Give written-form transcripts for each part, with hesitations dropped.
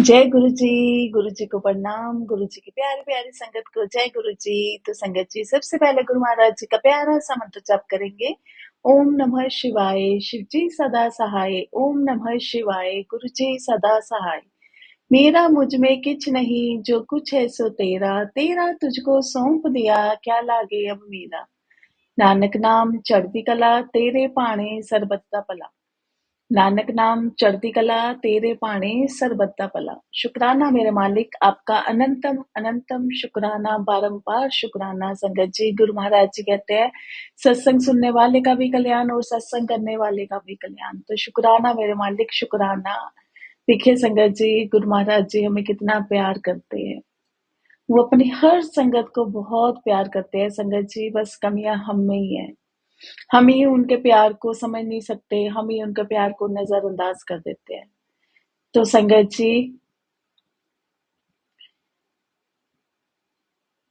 गुरु जी को प्रणाम। गुरु जी की प्यारी प्यारी संगत को जय गुरु जी। तो संगत जी, सबसे पहले गुरु महाराज जी का प्यारा सा मंत्र जाप करेंगे। ओम नमः शिवाय, शिव जी सदा सहाय। ओम नमः शिवाय, गुरु जी सदा सहाय। मेरा मुझ में किछ नहीं, जो कुछ है सो तेरा, तेरा तुझको सौंप दिया, क्या लागे अब मेरा। नानक नाम चढ़ती कला, तेरे पाणे सरबत दा भला। नानक नाम चढ़ती कला, तेरे पाणे सरबत्ता पला। शुक्राना मेरे मालिक, आपका अनंतम अनंतम शुक्राना, बारंबार शुक्राना। संगत जी, गुरु महाराज जी कहते हैं सत्संग सुनने वाले का भी कल्याण और सत्संग करने वाले का भी कल्याण। तो शुक्राना मेरे मालिक, शुक्राना। देखिए संगत जी, गुरु महाराज जी हमें कितना प्यार करते हैं। वो अपनी हर संगत को बहुत प्यार करते हैं। संगत जी, बस कमियां हम में ही है। हम ही उनके प्यार को समझ नहीं सकते, हम ही उनके प्यार को नजरअंदाज कर देते हैं। तो संगत जी,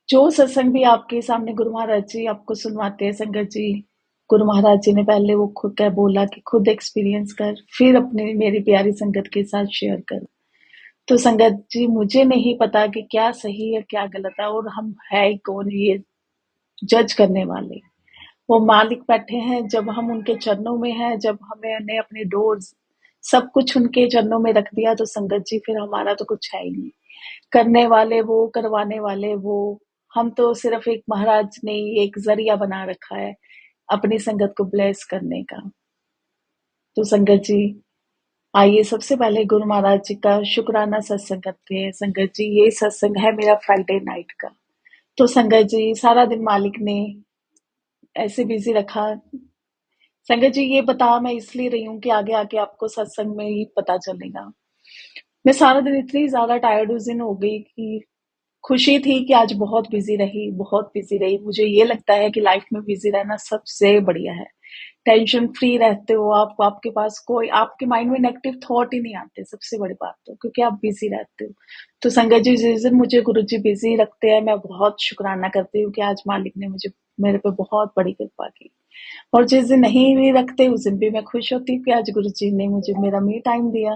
जो सत्संग भी आपके सामने गुरु महाराज जी आपको सुनवाते हैं, संगत जी, गुरु महाराज जी ने पहले वो खुद क्या बोला कि खुद एक्सपीरियंस कर, फिर अपने मेरी प्यारी संगत के साथ शेयर कर। तो संगत जी, मुझे नहीं पता कि क्या सही है क्या गलत है, और हम है ही कौन ये जज करने वाले। वो मालिक बैठे हैं, जब हम उनके चरणों में हैं, जब हमने अपने डोर्स सब कुछ उनके चरणों में रख दिया, तो संगत जी फिर हमारा तो कुछ है ही नहीं। करने वाले वो, करवाने वाले वो। हम तो सिर्फ एक महाराज ने एक जरिया बना रखा है अपनी संगत को ब्लेस करने का। तो संगत जी, आइए सबसे पहले गुरु महाराज जी का शुक्राना सत्संग करते हैं। संगत जी, ये सत्संग है मेरा फ्राइडे नाइट का। तो संगत जी, सारा दिन मालिक ने ऐसे बिजी रखा। संगत जी, ये बता मैं इसलिए रही हूँ कि आगे आके आपको सत्संग में ही पता चलेगा। मैं सारा दिन इतनी ज्यादा टायर्ड उस दिन हो गई कि खुशी थी कि आज बहुत बिजी रही, बहुत बिजी रही। मुझे ये लगता है कि लाइफ में बिजी रहना सबसे बढ़िया है। टेंशन फ्री रहते हो आप, आपके पास कोई, आपके माइंड में नेगेटिव थॉट ही नहीं आते। सबसे बड़ी बात तो क्योंकि आप बिजी रहते हो। तो संगत जी, जिस दिन मुझे गुरु जी बिजी रखते हैं, मैं बहुत शुक्राना करती हूँ कि आज मालिक ने मुझे मेरे पे बहुत बड़ी कृपा की। और जिस दिन नहीं भी रखते, उस दिन भी मैं खुश होती हूँ कि आज गुरु जी ने मुझे मेरा मी टाइम दिया।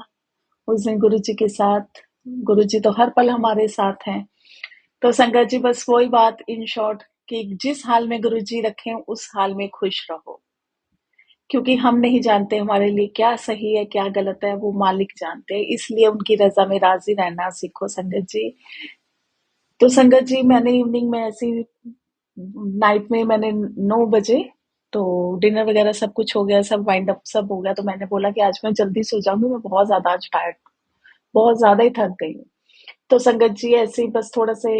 उस दिन गुरु जी के साथ, गुरु जी तो हर पल हमारे साथ हैं। तो संगत जी, बस वही बात इन शॉर्ट कि जिस हाल में गुरु जी रखें, उस हाल में खुश रहो। क्योंकि हम नहीं जानते हमारे लिए क्या सही है क्या गलत है, वो मालिक जानते हैं। इसलिए उनकी रजा में राजी रहना सीखो संगत जी। तो संगत जी, मैंने इवनिंग में ऐसी नाइट में मैंने 9 बजे तो डिनर वगैरह सब कुछ हो गया, सब वाइंड अप सब हो गया। तो मैंने बोला कि आज मैं जल्दी सो जाऊंगी, मैं बहुत ज्यादा आज टायर्ड, बहुत ज्यादा ही थक गई हूँ। तो संगत जी, ऐसे ही बस थोड़ा से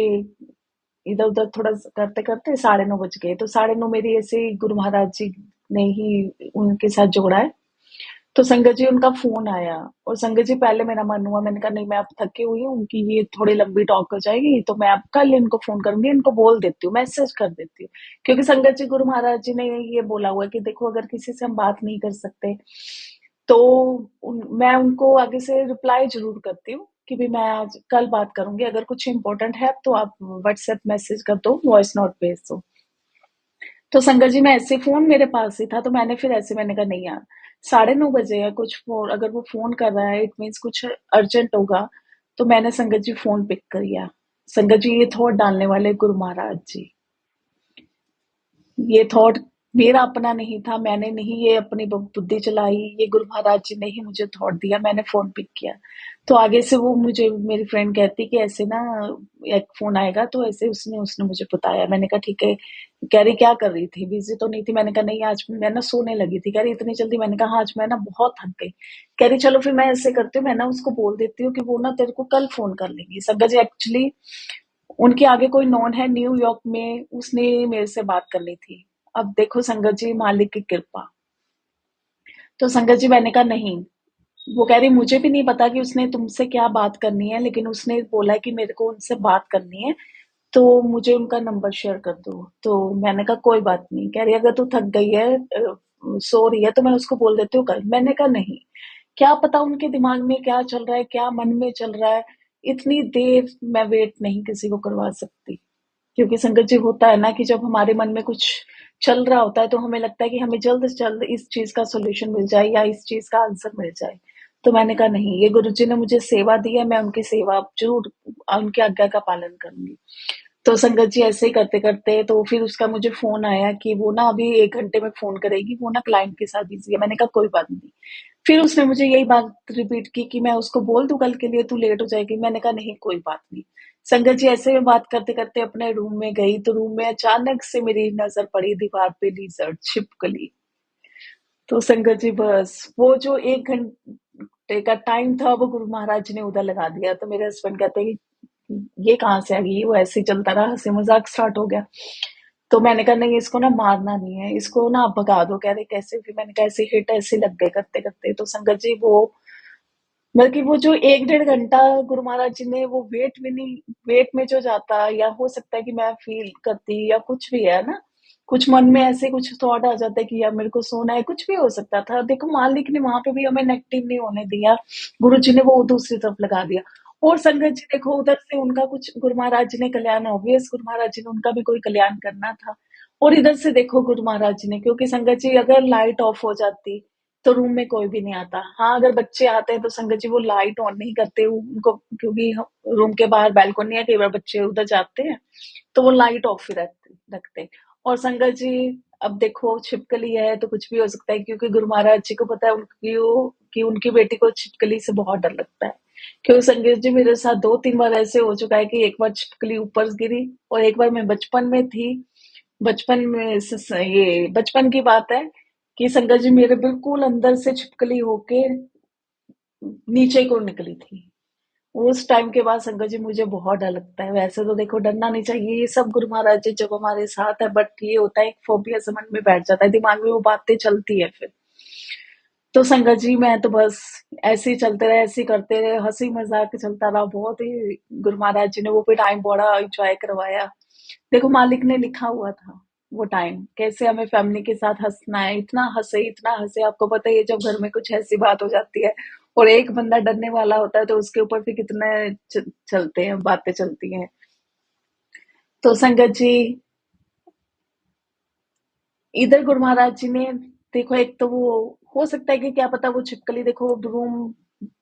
इधर उधर थोड़ा करते करते 9:30 बज गए। तो 9:30 मेरी ऐसे ही गुरु महाराज जी ने ही उनके साथ जोड़ा है। तो संगत जी, उनका फोन आया। और संगत जी, पहले मेरा मन हुआ, मैंने कहा नहीं, मैं अब थकी हुई हूँ, उनकी ये थोड़ी लंबी टॉक हो जाएगी, तो मैं अब कल इनको फोन करूंगी, इनको बोल देती हूँ, मैसेज कर देती हूँ। क्योंकि संगत जी, गुरु महाराज जी ने ये बोला हुआ है कि देखो, अगर किसी से हम बात नहीं कर सकते तो मैं उनको आगे से रिप्लाई जरूर करती हूँ कि भी मैं आज कल बात करूंगी, अगर कुछ इंपॉर्टेंट है तो आप व्हाट्सएप मैसेज कर दो, वॉइस नोट भेज दो। तो संगत जी, मैं ऐसे फोन मेरे पास ही था, तो मैंने कहा नहीं यार, 9:30 बजे है, कुछ अगर वो फोन कर रहा है, इट मीन्स कुछ अर्जेंट होगा। तो मैंने संगत जी फोन पिक किया। संगत जी, ये थॉट डालने वाले गुरु महाराज जी। ये थॉट मेरा अपना नहीं था, मैंने नहीं ये अपनी बुद्धि चलाई, ये गुरु महाराज जी ने ही मुझे थॉट दिया, मैंने फोन पिक किया। तो आगे से वो मुझे, मेरी फ्रेंड कहती कि ऐसे ना एक फोन आएगा, तो ऐसे उसने उसने मुझे बताया। मैंने कहा ठीक है। कह रही क्या कर रही थी, बिजी तो नहीं थी। मैंने कहा नहीं, आज मैं ना सोने लगी थी। कह रही इतनी जल्दी। मैंने कहा हाँ, आज मैं ना बहुत थक गई। कह रही चलो फिर मैं ऐसे करती हूँ, मैं ना उसको बोल देती हूँ कि वो ना तेरे को कल फोन कर लेंगी। संगत जी, एक्चुअली उनके आगे कोई नॉन है न्यूयॉर्क में, उसने मेरे से बात करनी थी। अब देखो संगत जी, मालिक की कृपा। तो संगत जी, मैंने कहा नहीं। वो कह रही मुझे भी नहीं पता कि उसने तुमसे क्या बात करनी है, लेकिन उसने बोला कि मेरे को उनसे बात करनी है, तो मुझे उनका नंबर शेयर कर दो। तो मैंने कहा कोई बात नहीं। कह रही अगर तू थक गई है, सो रही है, तो मैं उसको बोल देती हूँ कल। मैंने कहा नहीं, क्या पता उनके दिमाग में क्या चल रहा है, क्या मन में चल रहा है। इतनी देर मैं वेट नहीं किसी को करवा सकती। क्योंकि संगत जी, होता है ना कि जब हमारे मन में कुछ चल रहा होता है, तो हमें लगता है कि हमें जल्द से जल्द इस चीज का सोल्यूशन मिल जाए या इस चीज का आंसर मिल जाए। तो मैंने कहा नहीं, ये गुरुजी ने मुझे सेवा दी है, मैं उनकी सेवा ज़रूर उनकी आज्ञा का पालन करूँगी। तो संगत जी ऐसे ही करते-करते तो फिर उसका मुझे फ़ोन आया कि वो ना अभी 1 घंटे में फ़ोन करेगी, वो ना क्लाइंट के साथ बिज़ी है। मैंने कहा कोई बात नहीं। फिर उसने मुझे यही बात रिपीट की कि मैं उसको बोल दूँ कल के लिए तू लेट हो जाएगी। मैंने कहा नहीं कोई बात नहीं। संगत जी ऐसे में बात करते-करते अपने रूम में गई तो रूम में अचानक से मेरी नज़र पड़ी दीवार पे लिज़र्ड छिपकली। तो संगत जी बस वो जो 1 घंटे का टाइम था वो गुरु महाराज ने उधर लगा दिया। तो मेरे हस्बैंड कहते हैं कि ये कहाँ से आ गई? वो ऐसे ही चलता रहा, हँसी-मज़ाक स्टार्ट हो गया। तो मैंने कहा नहीं इसको ना मारना नहीं है, इसको ना आप भगा दो। कह रहे कैसे? फिर मैंने कहा ऐसे हिट ऐसे लग गए करते-करते। तो संगत जी वो बल्कि वो जो 1 डेढ़ घंटा गुरु महाराज जी ने वो वेट में जो जाता या हो सकता है कि मैं फ़ील करती या कुछ भी है ना, कुछ मन में ऐसे कुछ थॉट आ जाता है कि यार मेरे को सोना है, कुछ भी हो सकता था। देखो मालिक ने वहाँ पे भी हमें नेगेटिव नहीं होने दिया, गुरुजी ने वो दूसरी तरफ लगा दिया। और संगत जी देखो उधर से उनका कुछ गुरु महाराज जी ने कल्याण ऑब्वियस गुरु महाराज जी ने उनका भी कोई कल्याण करना था। और इधर से देखो गुरु महाराज जी ने क्योंकि संगत जी अगर लाइट ऑफ हो जाती तो रूम में कोई भी नहीं आता। हाँ, अगर बच्चे आते हैं तो संगत जी वो लाइट ऑन नहीं करते उनको क्योंकि रूम के बाहर बालकनी है, कई बार बच्चे उधर जाते हैं, तो वो लाइट ऑफ ही रखते। और संगत जी अब देखो छिपकली है तो कुछ भी हो सकता है क्योंकि गुरु महाराज जी को पता है कि उनकी बेटी को छिपकली से बहुत डर लगता है। क्योंकि संगत जी मेरे साथ 2-3 बार ऐसे हो चुका है कि एक बार छिपकली ऊपर गिरी और एक बार मैं बचपन में थी बचपन में ये बचपन की बात है कि संगत जी मेरे बिल्कुल अंदर से छिपकली होके नीचे को निकली थी। उस टाइम के बाद संगत जी मुझे बहुत डर लगता है। वैसे तो देखो डरना नहीं चाहिए, ये सब गुरु महाराज जी जब हमारे साथ है बट ये होता है एक फोबिया से मन में बैठ जाता है, दिमाग में वो बातें चलती है फिर। तो संगत जी मैं तो बस ऐसे ही चलते रहे, ऐसे ही करते रहे, हँसी मज़ाक चलता रहा। बहुत ही गुरु महाराज जी ने वो भी टाइम बड़ा एन्जॉय करवाया। देखो मालिक ने लिखा हुआ था वो टाइम कैसे हमें फैमिली के साथ हंसना है इतना हंसे आपको पता ही है जब घर में कुछ ऐसी बात हो जाती है और एक बंदा डरने वाला होता है तो उसके ऊपर फिर कितने चलते हैं बातें चलती हैं तो संगत जी इधर गुरु महाराज जी ने देखो एक तो वो हो सकता है कि क्या पता वो छिपकली देखो रूम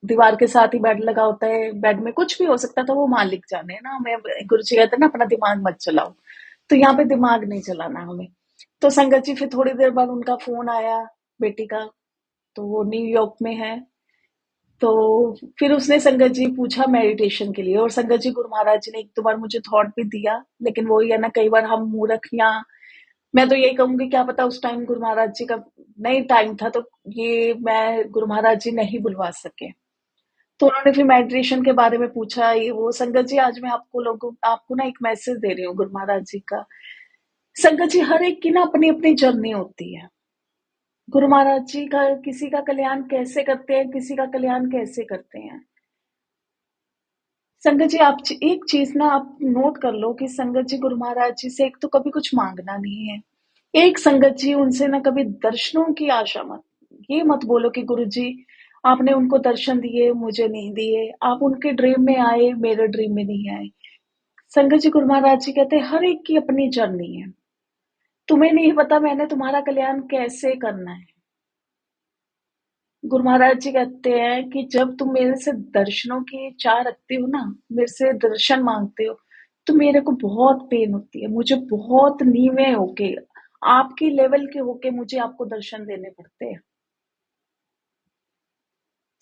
दीवार के साथ ही बेड लगा होता है बेड में कुछ भी हो सकता था वो मालिक जाने ना हमें गुरु जी कहते हैं ना अपना दिमाग मत चलाओ तो यहाँ पे दिमाग नहीं चलाना हमें तो संगत जी फिर थोड़ी देर बाद उनका फोन आया बेटी का तो वो न्यूयॉर्क में है तो फिर उसने संगत जी पूछा मेडिटेशन के लिए और संगत जी गुरु महाराज जी ने एक दो बार मुझे थॉट भी दिया लेकिन वही है ना कई बार हम मूर्ख या मैं तो यही कहूंगी क्या पता उस टाइम गुरु महाराज जी का नहीं टाइम था तो ये मैं गुरु महाराज जी नहीं बुलवा सके तो उन्होंने फिर मेडिटेशन के बारे में पूछा ये वो संगत जी आज मैं आपको ना एक मैसेज दे रही हूँ गुरु महाराज जी का संगत जी हर एक की ना अपनी अपनी जर्नी होती है गुरु महाराज जी का किसी का कल्याण कैसे करते हैं किसी का कल्याण कैसे करते हैं संगत जी आप एक चीज ना आप नोट कर लो कि संगत जी गुरु महाराज जी से एक तो कभी कुछ मांगना नहीं है एक संगत जी उनसे ना कभी दर्शनों की आशा मत ये मत बोलो कि गुरु जी आपने उनको दर्शन दिए मुझे नहीं दिए आप उनके ड्रीम में आए मेरे ड्रीम में नहीं आए संगत जी गुरु महाराज जी कहते हैं हर एक की अपनी जर्नी है तुम्हें नहीं पता मैंने तुम्हारा कल्याण कैसे करना है गुरु महाराज जी कहते हैं कि जब तुम मेरे से दर्शनों की चाह रखते हो ना मेरे से दर्शन मांगते हो तो मेरे को बहुत पेन होती है मुझे बहुत नीवे होके आपकी लेवल के होके मुझे आपको दर्शन देने पड़ते हैं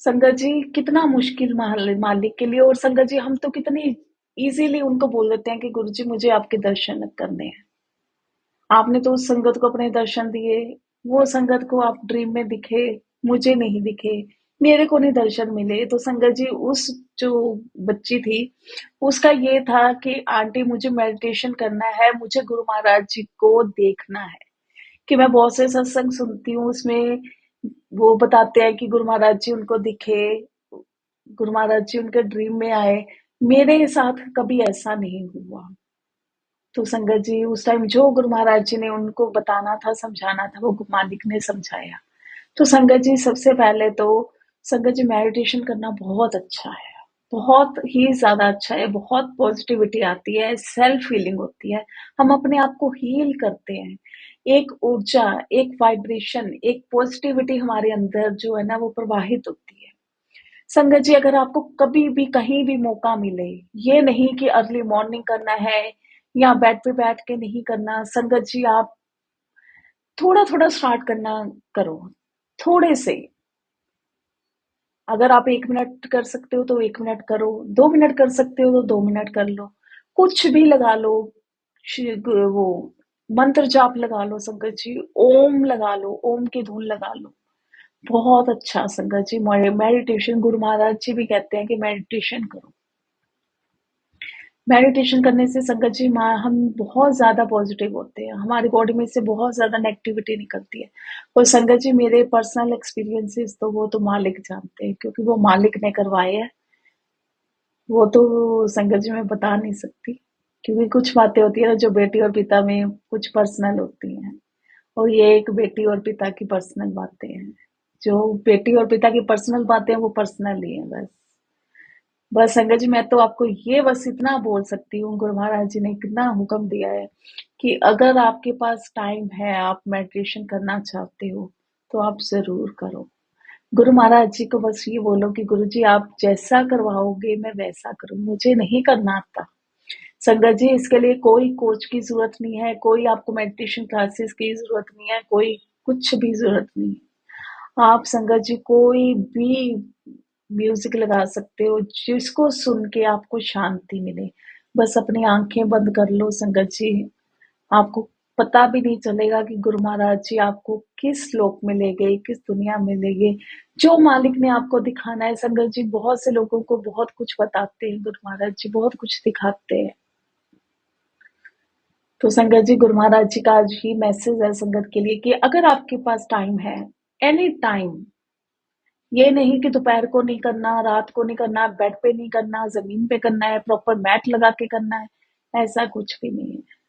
संगत जी कितना मुश्किल मालिक के लिए और संगत जी हम तो कितनी इजीली उनको बोल देते हैं कि गुरु जी मुझे आपके दर्शन करने हैं आपने तो उस संगत को अपने दर्शन दिए वो संगत को आप ड्रीम में दिखे मुझे नहीं दिखे मेरे को नहीं दर्शन मिले तो संगत जी उस जो बच्ची थी उसका ये था कि आंटी मुझे मेडिटेशन करना है मुझे गुरु महाराज जी को देखना है कि मैं बहुत से सत्संग सुनती हूँ उसमें वो बताते हैं कि गुरु महाराज जी उनको दिखे गुरु महाराज जी उनके ड्रीम में आए मेरे साथ कभी ऐसा नहीं हुआ तो संगत जी उस टाइम जो गुरु महाराज जी ने उनको बताना था समझाना था वो मालिक ने समझाया तो संगत जी सबसे पहले तो संगत जी मेडिटेशन करना बहुत अच्छा है बहुत ही ज्यादा अच्छा है बहुत पॉजिटिविटी आती है सेल्फ फीलिंग होती है हम अपने आप को हील करते हैं एक ऊर्जा एक वाइब्रेशन एक पॉजिटिविटी हमारे अंदर जो है ना वो प्रवाहित होती है संगत जी, अगर आपको कभी भी कहीं भी मौका मिले, ये नहीं कि अर्ली मॉर्निंग करना है या बेड पे बैठ के नहीं करना। संगत जी, आप थोड़ा-थोड़ा स्टार्ट करना करो, थोड़े से। अगर आप 1 मिनट कर सकते हो तो 1 मिनट करो, 2 मिनट कर सकते हो तो 2 मिनट कर लो। कुछ भी लगा लो, श ग वो मंत्र जाप लगा लो संगत जी, ओम लगा लो, ओम की धुन लगा लो। बहुत अच्छा संगत जी, मेडिटेशन गुरु महाराज जी भी कहते हैं कि मेडिटेशन करो। मेडिटेशन करने से संगत जी हम बहुत ज़्यादा पॉजिटिव होते हैं, हमारी बॉडी में से बहुत ज़्यादा नेगेटिविटी निकलती है। और संगत जी, मेरे पर्सनल एक्सपीरियंसेस तो वो तो मालिक जानते हैं, क्योंकि वो मालिक ने करवाए हैं। वो तो संगत जी मैं बता नहीं सकती, क्योंकि कुछ बातें होती है ना जो बेटी और पिता में कुछ पर्सनल होती हैं, और ये एक बेटी और पिता की पर्सनल बातें हैं। जो बेटी और पिता की पर्सनल बातें हैं वो पर्सनल ही है बस। बस संगत जी, मैं तो आपको ये बस इतना बोल सकती हूँ, गुरु महाराज जी ने इतना हुक्म दिया है कि अगर आपके पास टाइम है, आप मेडिटेशन करना चाहते हो, तो आप ज़रूर करो। गुरु महाराज जी को बस ये बोलो कि गुरु जी आप जैसा करवाओगे मैं वैसा करूँ, मुझे नहीं करना आता। संगत जी, इसके लिए कोई कोच की ज़रूरत नहीं है, कोई आपको मेडिटेशन क्लासेस की ज़रूरत नहीं है, कोई कुछ भी ज़रूरत नहीं है। आप संगत जी कोई भी म्यूजिक लगा सकते हो, जिसको सुन के आपको शांति मिले। बस अपनी आंखें बंद कर लो संगत जी, आपको पता भी नहीं चलेगा कि गुरु महाराज जी आपको किस लोक में ले गए, किस दुनिया में ले गए। जो मालिक ने आपको दिखाना है संगत जी, बहुत से लोगों को बहुत कुछ बताते हैं गुरु महाराज जी, बहुत कुछ दिखाते हैं। तो संगत जी, गुरु महाराज जी का आज ही मैसेज है संगत के लिए कि अगर आपके पास टाइम है, एनी टाइम, ये नहीं कि दोपहर को नहीं करना, रात को नहीं करना, बेड पे नहीं करना, जमीन पे करना है, प्रॉपर मैट लगा के करना है, ऐसा कुछ भी नहीं है।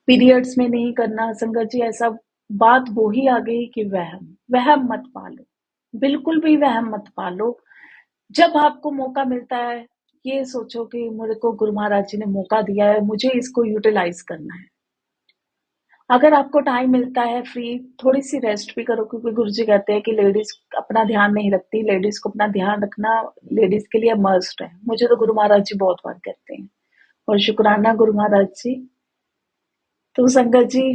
पीरियड्स में नहीं करना संगत जी, ऐसा बात वो ही आ गई कि वहम वहम मत पालो, बिल्कुल भी वहम मत पालो। जब आपको मौका मिलता है, ये सोचो कि मेरे को गुरु महाराज जी ने मौका दिया है, मुझे इसको यूटिलाइज करना है। अगर आपको टाइम मिलता है फ्री, थोड़ी सी रेस्ट भी करो, क्योंकि गुरुजी कहते हैं कि लेडीज अपना ध्यान नहीं रखती, लेडीज को अपना ध्यान रखना लेडीज के लिए मस्ट है। मुझे तो गुरु महाराज जी बहुत बार कहते हैं, और शुक्राना गुरु महाराज जी। तो संगत जी,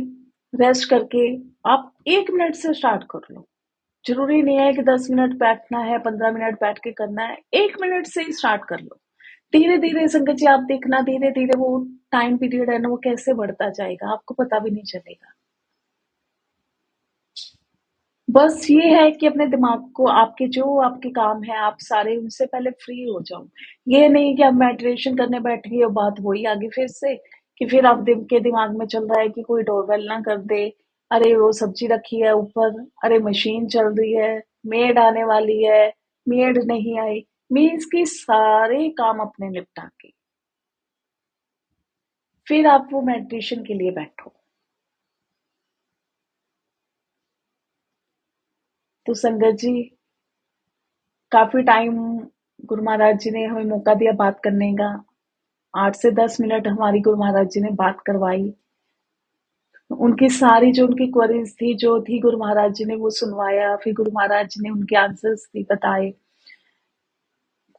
रेस्ट करके आप 1 मिनट से स्टार्ट कर लो। जरूरी नहीं है कि 10 मिनट बैठना है, 15 मिनट बैठ के करना है, 1 मिनट से ही स्टार्ट कर लो। धीरे धीरे संगत जी आप देखना, धीरे धीरे वो टाइम पीरियड है ना, वो कैसे बढ़ता जाएगा, आपको पता भी नहीं चलेगा। बस ये है कि अपने दिमाग को, आपके जो आपके काम है आप सारे उनसे पहले फ्री हो जाओ। ये नहीं कि आप मेडिटेशन करने बैठ गए और बात वही आ गई फिर से, कि फिर आप के दिमाग में चल रहा है कि कोई डोरबेल ना कर दे, अरे वो सब्जी रखी है ऊपर, अरे मशीन चल रही है, मेड आने वाली है, मेड नहीं आई। मीन्स कि सारे काम अपने निपटा के फिर आप वो मेडिटेशन के लिए बैठो। तो संगत जी, काफी टाइम गुरु महाराज जी ने हमें मौका दिया बात करने का। 8 से 10 मिनट हमारी गुरु महाराज जी ने बात करवाई। उनकी सारी जो उनकी क्वेरीज थी, जो थी, गुरु महाराज जी ने वो सुनवाया। फिर गुरु महाराज जी ने उनके आंसर्स भी बताए।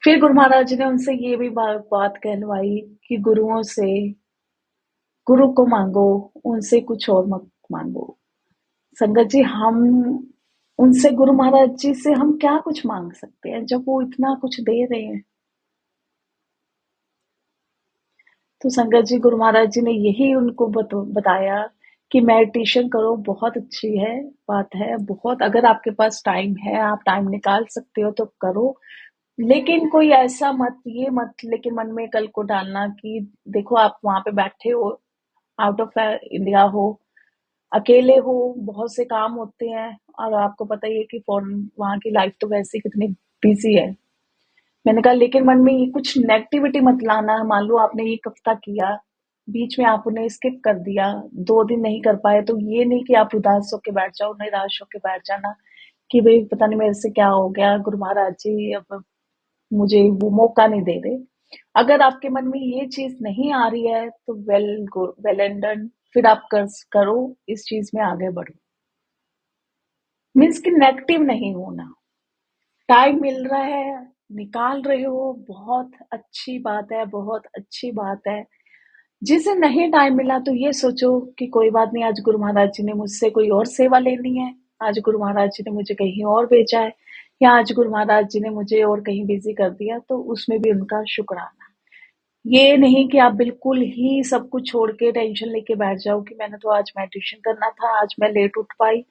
फिर गुरु महाराज जी ने उनसे ये भी बात कहलवाई कि गुरुओं से गुरु को मांगो, उनसे कुछ और मत मांगो। संगत जी, हम उनसे, गुरु महाराज जी से हम क्या कुछ मांग सकते हैं जब वो इतना कुछ दे रहे हैं। तो संगत जी, गुरु महाराज जी ने यही उनको बताया कि मेडिटेशन करो, बहुत अच्छी है, बात है बहुत। अगर आपके पास टाइम है, आप टाइम निकाल सकते हो तो करो, लेकिन कोई ऐसा मत, ये मत लेकिन मन में कल को डालना कि देखो आप वहां पे बैठे हो, आउट ऑफ इंडिया हो, अकेले हो, बहुत से काम होते हैं, और आपको पता ही है कि फॉरेन, वहां की लाइफ तो वैसे ही कितनी बिजी है। मैंने कहा लेकिन मन में ये कुछ नेगेटिविटी मत लाना। मान लो आपने एक हफ्ता किया, बीच में आप उन्हें स्किप कर दिया, 2 दिन नहीं कर पाए, तो ये नहीं कि आप उदास होके बैठ जाओ, निराश होके बैठ जाना कि भाई पता नहीं मेरे से क्या हो गया, गुरु महाराज जी अब मुझे वो मौका नहीं दे रहे। अगर आपके मन में ये चीज नहीं आ रही है तो वेल एंड डन, फिर आप करो, इस चीज में आगे बढ़ो। मीन्स कि नेगेटिव नहीं होना। टाइम मिल रहा है, निकाल रहे हो, बहुत अच्छी बात है, बहुत अच्छी बात है। जिस दिन नहीं टाइम मिला तो ये सोचो कि कोई बात नहीं, आज गुरु महाराज जी ने मुझसे कोई और सेवा लेनी है, आज गुरु महाराज जी ने मुझे कहीं और भेजा है, या आज गुरु महाराज जी ने मुझे और कहीं बिज़ी कर दिया, तो उसमें भी उनका शुक्राना। ये नहीं कि आप बिल्कुल ही सब कुछ छोड़ के टेंशन लेके बैठ जाओ कि मैंने तो आज मेडिटेशन करना था, आज मैं लेट उठ पाई,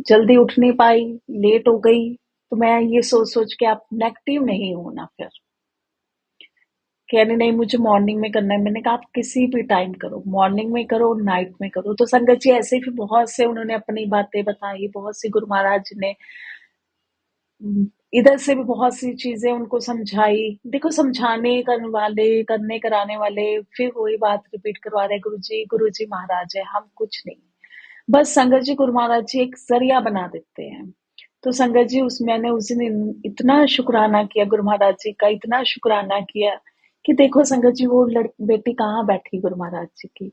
जल्दी उठ नहीं पाई, लेट हो गई। तो मैं ये सोच-सोच के आप नेगेटिव नहीं होना फिर। कह रही नहीं मुझे मॉर्निंग में करना है। मैंने कहा आप किसी भी टाइम करो, मॉर्निंग में करो, नाइट में करो। तो संगत जी ऐसे भी बहुत से उन्होंने अपनी बातें बताई, बहुत सी गुरु महाराज जी ने इधर से भी बहुत सी चीजें उनको समझाई। देखो समझाने करने वाले, करने कराने वाले फिर वही बात रिपीट करवा रहे, गुरु जी महाराज है, हम कुछ नहीं। बस संगत जी गुरु महाराज जी एक जरिया बना देते हैं। तो संगत जी उस मैंने उस दिन इतना शुक्राना किया गुरु महाराज जी का, इतना शुक्राना किया कि देखो संगत जी वो बेटी कहाँ बैठी गुरु महाराज जी की,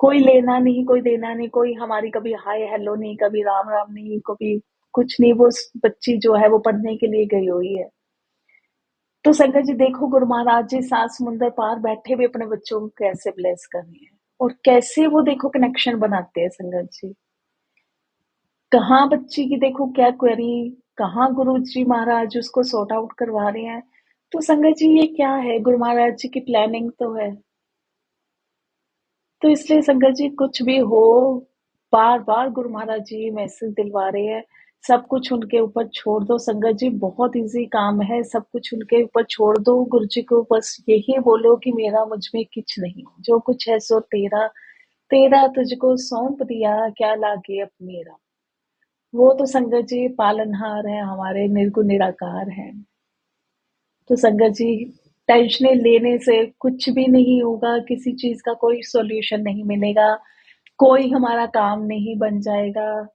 कोई लेना नहीं, कोई देना नहीं, कोई हमारी कभी हाय हेलो नहीं, कभी राम राम नहीं, कभी कुछ नहीं। वो बच्ची जो है वो पढ़ने के लिए गई हुई है। तो संगत जी देखो गुरु महाराज जी सात समुंदर पार बैठे भी अपने बच्चों को कैसे ब्लेस कर रहे हैं, और कैसे वो देखो कनेक्शन बनाते हैं संगत जी। कहाँ बच्ची की देखो क्या क्वेरी, कहाँ गुरु जी महाराज उसको सॉर्ट आउट करवा रहे हैं। तो संगत जी ये क्या है, गुरु महाराज जी की प्लानिंग तो है। तो इसलिए संगत जी कुछ भी हो, बार बार गुरु महाराज जी मैसेज दिलवा रहे हैं, सब कुछ उनके ऊपर छोड़ दो संगत जी, बहुत इजी काम है, सब कुछ उनके ऊपर छोड़ दो। गुरु जी को बस यही बोलो कि मेरा मुझ में कुछ नहीं, जो कुछ है सो तेरा, तेरा तुझको सौंप दिया, क्या लागे अब मेरा। वो तो संगत जी पालनहार है, हमारे निर्गुण निराकार है। तो संगत जी टेंशनें लेने से कुछ भी नहीं होगा, किसी चीज का कोई सॉल्यूशन नहीं मिलेगा, कोई हमारा काम नहीं बन जाएगा,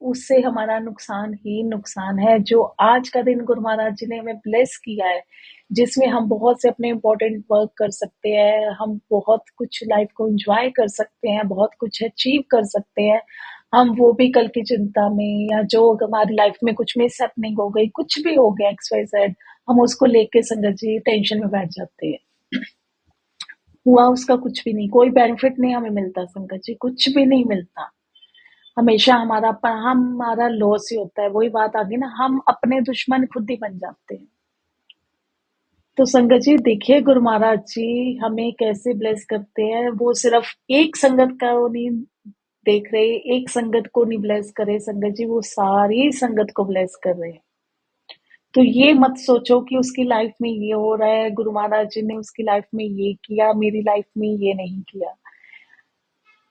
उससे हमारा नुकसान ही नुकसान है। जो आज का दिन गुरु महाराज जी ने हमें ब्लेस किया है, जिसमें हम बहुत से अपने इम्पोर्टेंट वर्क कर सकते हैं, हम बहुत कुछ लाइफ को एंजॉय कर सकते हैं, बहुत कुछ अचीव कर सकते हैं, हम वो भी कल की चिंता में, या जो हमारी लाइफ में कुछ मिस हैपनिंग हो गई, कुछ भी हो गया एक्स वाई जेड, हम उसको लेके संगत जी टेंशन में बैठ जाते हैं। हुआ उसका कुछ भी नहीं, कोई बेनिफिट नहीं हमें मिलता संगत जी, कुछ भी नहीं मिलता। हमेशा हमारा लॉस ही होता है। वही बात आ गई ना, हम अपने दुश्मन खुद ही बन जाते हैं। तो संगत जी देखिए गुरु महाराज जी हमें कैसे ब्लेस करते हैं। वो सिर्फ एक संगत का वो नहीं देख रहे, एक संगत को नहीं ब्लेस करे संगत जी, वो सारी संगत को ब्लेस कर रहे हैं। तो ये मत सोचो कि उसकी लाइफ में ये हो रहा है, गुरु महाराज जी ने उसकी लाइफ में ये किया, मेरी लाइफ में ये नहीं किया।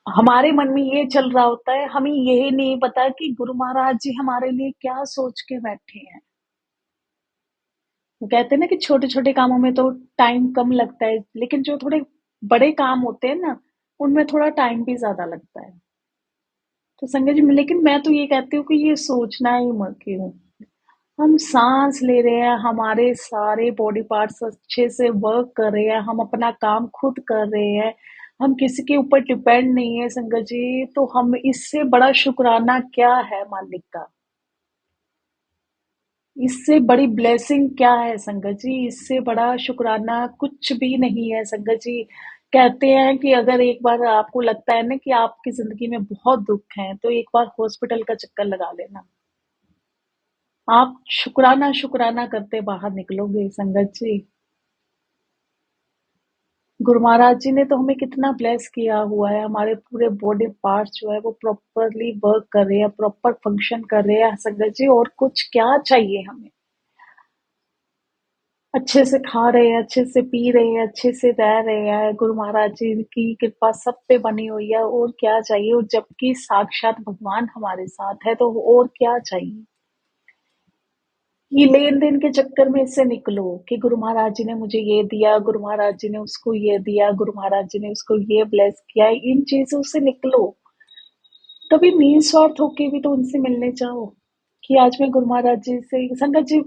हमारे मन में ये चल रहा होता है, हमें यही नहीं पता कि गुरु महाराज जी हमारे लिए क्या सोच के बैठे हैं। वो कहते हैं ना कि छोटे छोटे कामों में तो टाइम कम लगता है, लेकिन जो थोड़े बड़े काम होते हैं ना, उनमें थोड़ा टाइम भी ज्यादा लगता है। तो संजय जी लेकिन मैं तो ये कहती हूँ कि ये सोचना ही मत क्यों। हम सांस ले रहे हैं, हमारे सारे बॉडी पार्ट्स अच्छे से वर्क कर रहे हैं, हम अपना काम खुद कर रहे हैं, हम किसी के ऊपर डिपेंड नहीं है संगत जी। तो हम इससे बड़ा शुक्राना क्या है मालिक का, इससे बड़ी ब्लेसिंग क्या है संगत जी, इससे बड़ा शुक्राना कुछ भी नहीं है संगत जी। कहते हैं कि अगर एक बार आपको लगता है ना कि आपकी जिंदगी में बहुत दुख है, तो एक बार हॉस्पिटल का चक्कर लगा लेना, आप शुक्राना शुक्राना करते बाहर निकलोगे संगत जी। गुरु महाराज जी ने तो हमें कितना ब्लेस किया हुआ है, हमारे पूरे बॉडी पार्ट्स जो है वो प्रॉपरली वर्क कर रहे हैं, प्रॉपर फंक्शन कर रहे हैं संगत जी, और कुछ क्या चाहिए हमें। अच्छे से खा रहे हैं, अच्छे से पी रहे हैं, अच्छे से रह रहे हैं, गुरु महाराज जी की कृपा सब पे बनी हुई है, और क्या चाहिए। और जबकि साक्षात भगवान हमारे साथ है तो और क्या चाहिए। ये लेन देन के चक्कर में इससे निकलो कि गुरु महाराज जी ने मुझे ये दिया, गुरु महाराज जी ने उसको ये दिया, गुरु महाराज जी ने उसको ये ब्लेस किया, इन चीजों से निकलो। कभी निस्वार्थ होके भी तो उनसे मिलने जाओ कि आज मैं गुरु महाराज जी से संगत जी,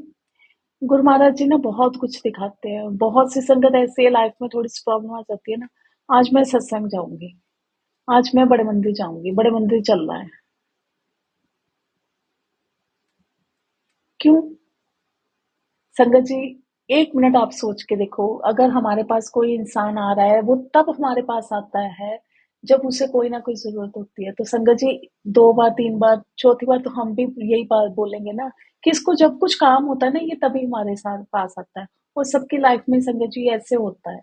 गुरु महाराज जी ना बहुत कुछ दिखाते हैं। बहुत सी संगत ऐसी है लाइफ में थोड़ी सी प्रॉब्लम आ जाती है ना, आज मैं सत्संग जाऊंगी, आज मैं बड़े मंदिर जाऊंगी, बड़े मंदिर चल रहा है, क्यों? संगत जी, 1 मिनट आप सोच के देखो, अगर हमारे पास कोई इंसान आ रहा है, वो तब हमारे पास आता है, जब उसे कोई ना कोई ज़रूरत होती है। तो संगत जी, 2 बार, 3 बार, चौथी बार तो हम भी यही बात बोलेंगे ना कि इसको जब कुछ काम होता है ना, ये तभी हमारे साथ पास आता है। और सबकी लाइफ में संगत जी ऐसे होता है।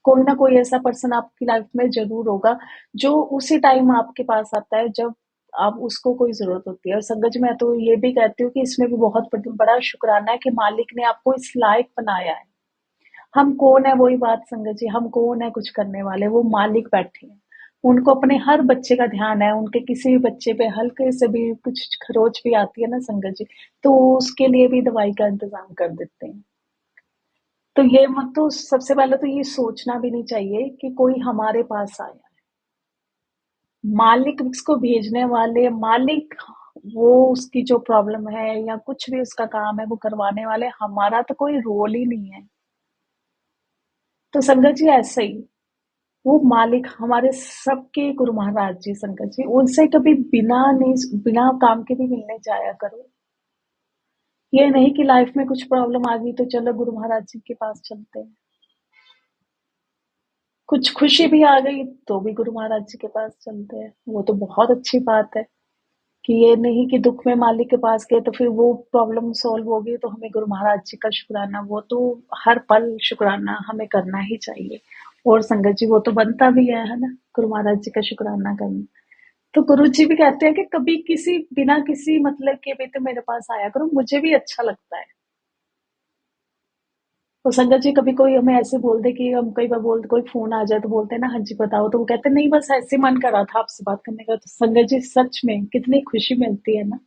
कोई ना कोई ऐसा पर्सन आपकी लाइफ में ज़रूर होगा, जो उसी टाइम आपके पास आता है, जब अब उसको कोई ज़रूरत होती है। और संगत जी, मैं तो ये भी कहती हूँ कि इसमें भी बहुत बड़ा शुक्राना है कि मालिक ने आपको इस लायक बनाया है। हम कौन है, वही बात संगत जी, हम कौन है कुछ करने वाले, वो मालिक बैठे हैं। उनको अपने हर बच्चे का ध्यान है, उनके किसी भी बच्चे पे हल्के से भी कुछ खरोच भी आती है ना संगत जी, तो वो उसके लिए भी दवाई का इंतज़ाम कर देते हैं। तो ये मत तो सबसे पहले तो ये सोचना भी नहीं चाहिए कि कोई हमारे पास आया है। मालिक उसको भेजने वाले मालिक, वो उसकी जो प्रॉब्लम है या कुछ भी उसका काम है वो करवाने वाले, हमारा तो कोई रोल ही नहीं है। तो संगत जी ऐसे ही वो मालिक हमारे सबके गुरु महाराज जी, संगत जी उनसे कभी बिना काम के भी मिलने जाया करो। ये नहीं कि लाइफ में कुछ प्रॉब्लम आ गई तो चलो गुरु महाराज जी के पास चलते हैं, कुछ खुशी भी आ गई तो भी गुरु महाराज जी के पास चलते हैं, वो तो बहुत अच्छी बात है। कि ये नहीं कि दुख में मालिक के पास गए तो फिर वो प्रॉब्लम सॉल्व हो गई तो हमें गुरु महाराज जी का शुक्राना, वो तो हर पल शुक्राना हमें करना ही चाहिए। और संगत जी वो तो बनता भी है ना, गुरु महाराज जी का शुक्राना करना। तो गुरु जी भी कहते हैं कि कभी किसी बिना किसी मतलब के भी तो मेरे पास आया करो, मुझे भी अच्छा लगता है। तो संगत जी कभी कोई हमें ऐसे बोल दे कि हम कई बार बोलते, कोई फोन आ जाए तो बोलते हैं ना हाँ जी बताओ, तो वो कहते हैं नहीं बस ऐसे मन कर रहा था आपसे बात करने का। तो संगत जी सच में कितनी खुशी मिलती है ना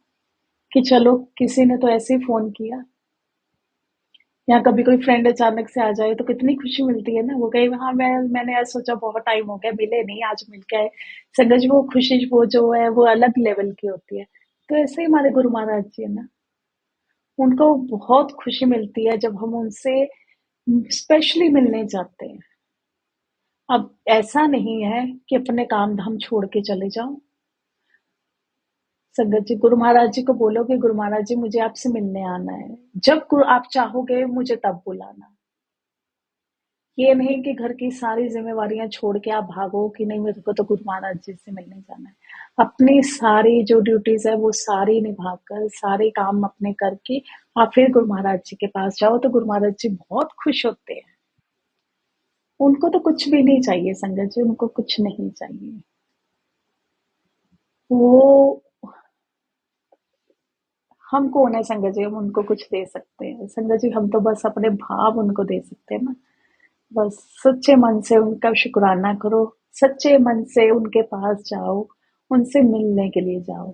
कि चलो किसी ने तो ऐसे ही फोन किया। या कभी कोई फ्रेंड अचानक से आ जाए तो कितनी खुशी मिलती है ना, वो कहे हाँ मैंने आज सोचा बहुत टाइम हो गया मिले नहीं, आज मिल के आए। संगत जी वो खुशी वो जो है वो अलग लेवल की होती है। तो ऐसे ही हमारे गुरु महाराज जी है ना, उनको बहुत खुशी मिलती है जब हम उनसे स्पेशली मिलने जाते हैं। अब ऐसा नहीं है कि अपने काम धाम छोड़ के चले जाओ। संगत जी गुरु महाराज जी को बोलो कि गुरु महाराज जी मुझे आपसे मिलने आना है, जब गुरु आप चाहोगे मुझे तब बुलाना। ये नहीं कि घर की सारी जिम्मेवारियां छोड़ के आप भागो कि नहीं मेरे को तो गुरु महाराज जी से मिलने जाना है। अपनी सारी जो ड्यूटीज है वो सारी निभा कर, सारे काम अपने करके आप फिर गुरु महाराज जी के पास जाओ तो गुरु महाराज जी बहुत खुश होते हैं। उनको तो कुछ भी नहीं चाहिए संगत जी, उनको कुछ नहीं चाहिए। वो हम कौन है संगत जी, हम उनको कुछ दे सकते हैं संगत जी, हम तो बस अपने भाव उनको दे सकते हैं ना। बस सच्चे मन से उनका शुक्राना करो, सच्चे मन से उनके पास जाओ, उनसे मिलने के लिए जाओ।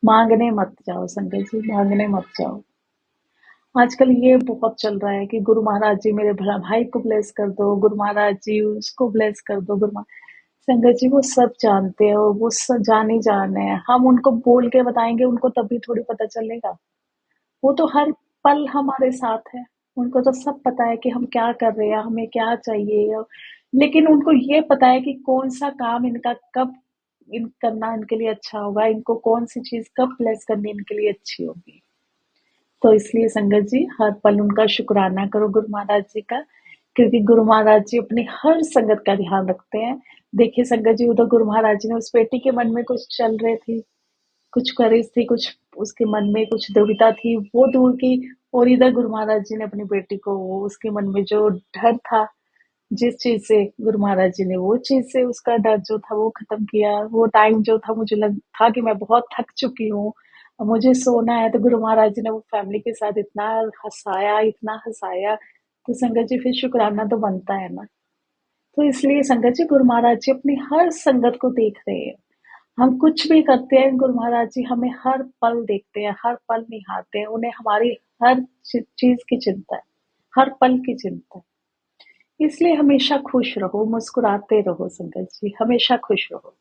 मांगने मत जाओ संगत जी, मांगने मत जाओ। आजकल ये बहुत चल रहा है कि गुरु महाराज जी मेरे भला भाई को ब्लेस कर दो, गुरु महाराज जी उसको ब्लेस कर दो, संगत जी वो सब जानते हैं, वो सब जान ही जान है, हम उनको बोल के बताएंगे उनको तभी थोड़ी पता चलेगा। वो तो हर पल हमारे साथ है, उनको तो सब पता है कि हम क्या कर रहे हैं, हमें क्या चाहिए। लेकिन उनको ये पता है कि कौन सा काम इनका कब करना इनके लिए अच्छा होगा, इनको कौन सी चीज कब ब्लेस करनी इनके लिए अच्छी होगी। तो इसलिए संगत जी हर पल उनका शुक्राना करो गुरु महाराज जी का, क्योंकि गुरु महाराज जी अपनी हर संगत का ध्यान रखते हैं। देखिए संगत जी उधर गुरु महाराज जी ने उस बेटी के मन में कुछ चल रहे थी, कुछ करेज थी, कुछ उसके मन में कुछ दुविधा थी, वो दूर की। और इधर गुरु महाराज जी ने अपनी बेटी को उसके मन में जो डर था, जिस चीज से गुरु महाराज जी ने वो चीज से उसका डर जो था वो खत्म किया। वो टाइम जो था मुझे लग था कि मैं बहुत थक चुकी हूँ, अब मुझे सोना है, तो गुरु महाराज जी ने वो फैमिली के साथ इतना हंसाया, इतना हंसाया। तो संगत जी फिर शुक्राना तो बनता है ना। तो इसलिए संगत जी गुरु महाराज जी अपनी हर संगत को देख रहे हैं। हम कुछ भी करते हैं गुरु महाराज जी हमें हर पल देखते हैं, हर पल निहारते हैं, उन्हें हमारी हर चीज की चिंता है, हर पल की चिंता है। इसलिए हमेशा खुश रहो, मुस्कुराते रहो संगत जी, हमेशा खुश रहो।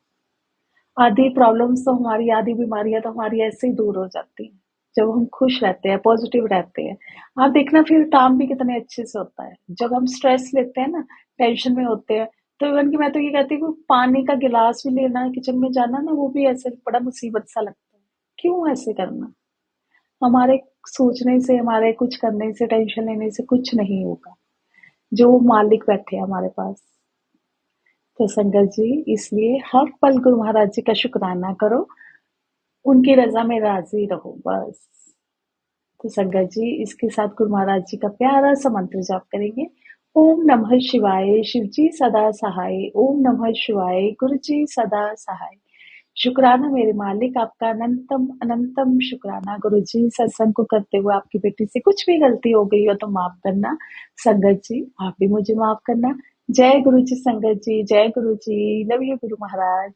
आधी प्रॉब्लम्स तो हमारी, आधी बीमारियां तो हमारी ऐसे ही दूर हो जाती हैं जब हम खुश रहते हैं, पॉजिटिव रहते हैं। आप देखना फिर काम भी कितने अच्छे से होता है। जब हम स्ट्रेस लेते हैं ना, टेंशन में होते हैं, तो इवन कि मैं तो ये कहती हूँ पानी का गिलास भी लेना, किचन में जाना ना, वो भी ऐसे बड़ा मुसीबत सा लगता है। क्यों ऐसे करना? हमारे सोचने से, हमारे कुछ करने से, टेंशन लेने से कुछ नहीं होगा। जो मालिक बैठे हैं हमारे पास। तो संगत जी, इसलिए हर पल गुरु महाराज जी का शुक्राना करो, उनकी रजा में राजी रहो बस। तो संगत जी, इसके साथ गुरु महाराज जी का प्यारा सा मंत्र जाप करेंगे। ओम नमः शिवाय, शिव जी सदा सहाय। ओम नमः शिवाय, गुरु जी सदा सहाय। शुक्राना मेरे मालिक, आपका अनंतम अनंतम शुक्राना। गुरु जी, सत्संग को करते हुए आपकी बेटी से कुछ भी गलती हो गई हो तो माफ करना। संगत जी, आप भी मुझे माफ करना। जय गुरु जी संगत जी, जय गुरु जी। Love you Guru Maharaj.